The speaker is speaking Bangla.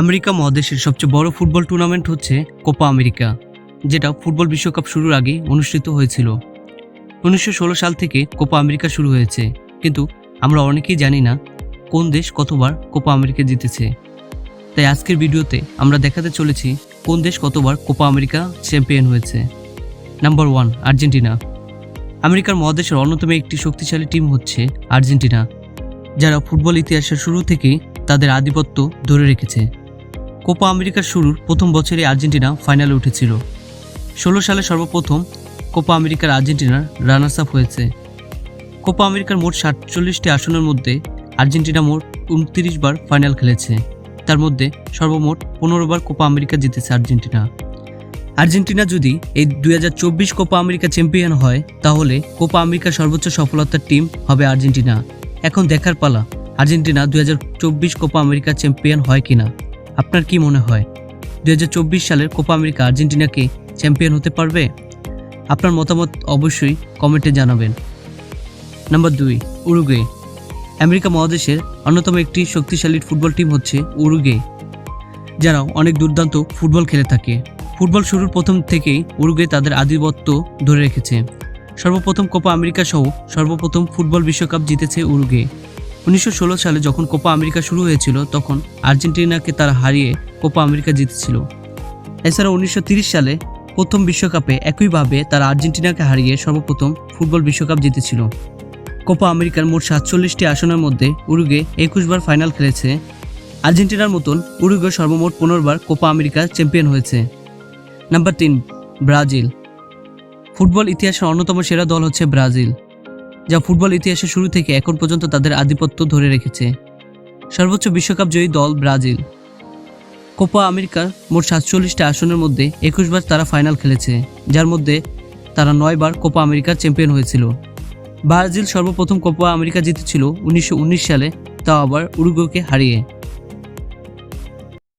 আমেরিকা মহাদেশের সবচেয়ে বড় ফুটবল টুর্নামেন্ট হচ্ছে কোপা আমেরিকা, যেটা ফুটবল বিশ্বকাপ শুরুর আগে অনুষ্ঠিত হয়েছিল। 1916 সাল থেকে কোপা আমেরিকা শুরু হয়েছে, কিন্তু আমরা অনেকেই জানি না কোন দেশ কতবার কোপা আমেরিকা জিতেছে। তাই আজকের ভিডিওতে আমরা দেখাতে চলেছি কোন দেশ কতবার কোপা আমেরিকা চ্যাম্পিয়ন হয়েছে। Number 1, Argentina. আমেরিকার মহাদেশের অন্যতম একটি শক্তিশালী টিম হচ্ছে আর্জেন্টিনা, যারা ফুটবল ইতিহাসের শুরু থেকেই তাদের আধিপত্য ধরে রেখেছে। কোপা আমেরিকার শুরুর প্রথম বছরে আর্জেন্টিনা ফাইনালে উঠেছিল। 16 সালে সর্বপ্রথম কোপা আমেরিকার আর্জেন্টিনার রানার্স আপ হয়েছে। কোপা আমেরিকার মোট 47টি আসনের মধ্যে আর্জেন্টিনা মোট 29 বার ফাইনাল খেলেছে। তার মধ্যে সর্বমোট 15 বার কোপা আমেরিকা জিতেছে আর্জেন্টিনা। আর্জেন্টিনা যদি এই 2024 কোপা আমেরিকা চ্যাম্পিয়ন হয়, তাহলে কোপা আমেরিকার সর্বোচ্চ সফলতার টিম হবে আর্জেন্টিনা। এখন দেখার পালা, আর্জেন্টিনা 2024 কোপা আমেরিকা চ্যাম্পিয়ন হয় কিনা। আপনার কি মনে হয় 2024 সালের কোপা আমেরিকা আর্জেন্টিনাকে চ্যাম্পিয়ন হতে পারবে? আপনার মতামত অবশ্যই কমেন্টে জানাবেন। Number 2, Uruguay. আমেরিকা মহাদেশের অন্যতম একটি শক্তিশালী ফুটবল টিম হচ্ছে উরুগুয়ে, যারা অনেক দুর্দান্ত ফুটবল খেলে থাকে। ফুটবল শুরুর প্রথম থেকেই উরুগুয়ে তাদের আধিপত্য ধরে রেখেছে। সর্বপ্রথম কোপা আমেরিকা সহ সর্বপ্রথম ফুটবল বিশ্বকাপ জিতেছে উরুগুয়ে। 1916 সালে যখন কোপা আমেরিকা শুরু হয়েছিল, তখন আর্জেন্টিনাকে তারা হারিয়ে কোপা আমেরিকা জিতেছিল। এছাড়া 1930 সালে প্রথম বিশ্বকাপে একইভাবে তারা আর্জেন্টিনাকে হারিয়ে সর্বপ্রথম ফুটবল বিশ্বকাপ জিতেছিল। কোপা আমেরিকার মোট 47টি আসনের মধ্যে উরুগুয়ে 21 বার ফাইনাল খেলেছে। আর্জেন্টিনার মতন উরুগুয়ে সর্বমোট 15 বার কোপা আমেরিকা চ্যাম্পিয়ন হয়েছে। Number 3, Brazil. ফুটবল ইতিহাসের অন্যতম সেরা দল হচ্ছে ব্রাজিল, যা ফুটবল ইতিহাসের শুরু থেকে এখন পর্যন্ত তাদের আধিপত্য ধরে রেখেছে। সর্বোচ্চ বিশ্বকাপ জয়ী দল ব্রাজিল। কোপা আমেরিকার মোট 47টি আসনের মধ্যে 21 বার তারা ফাইনাল খেলেছে, যার মধ্যে তারা 9 বার কোপা আমেরিকার চ্যাম্পিয়ন হয়েছিল। ব্রাজিল সর্বপ্রথম কোপা আমেরিকা জিতেছিল 1919 সালে, তাও আবার উরুগুয়েকে হারিয়ে।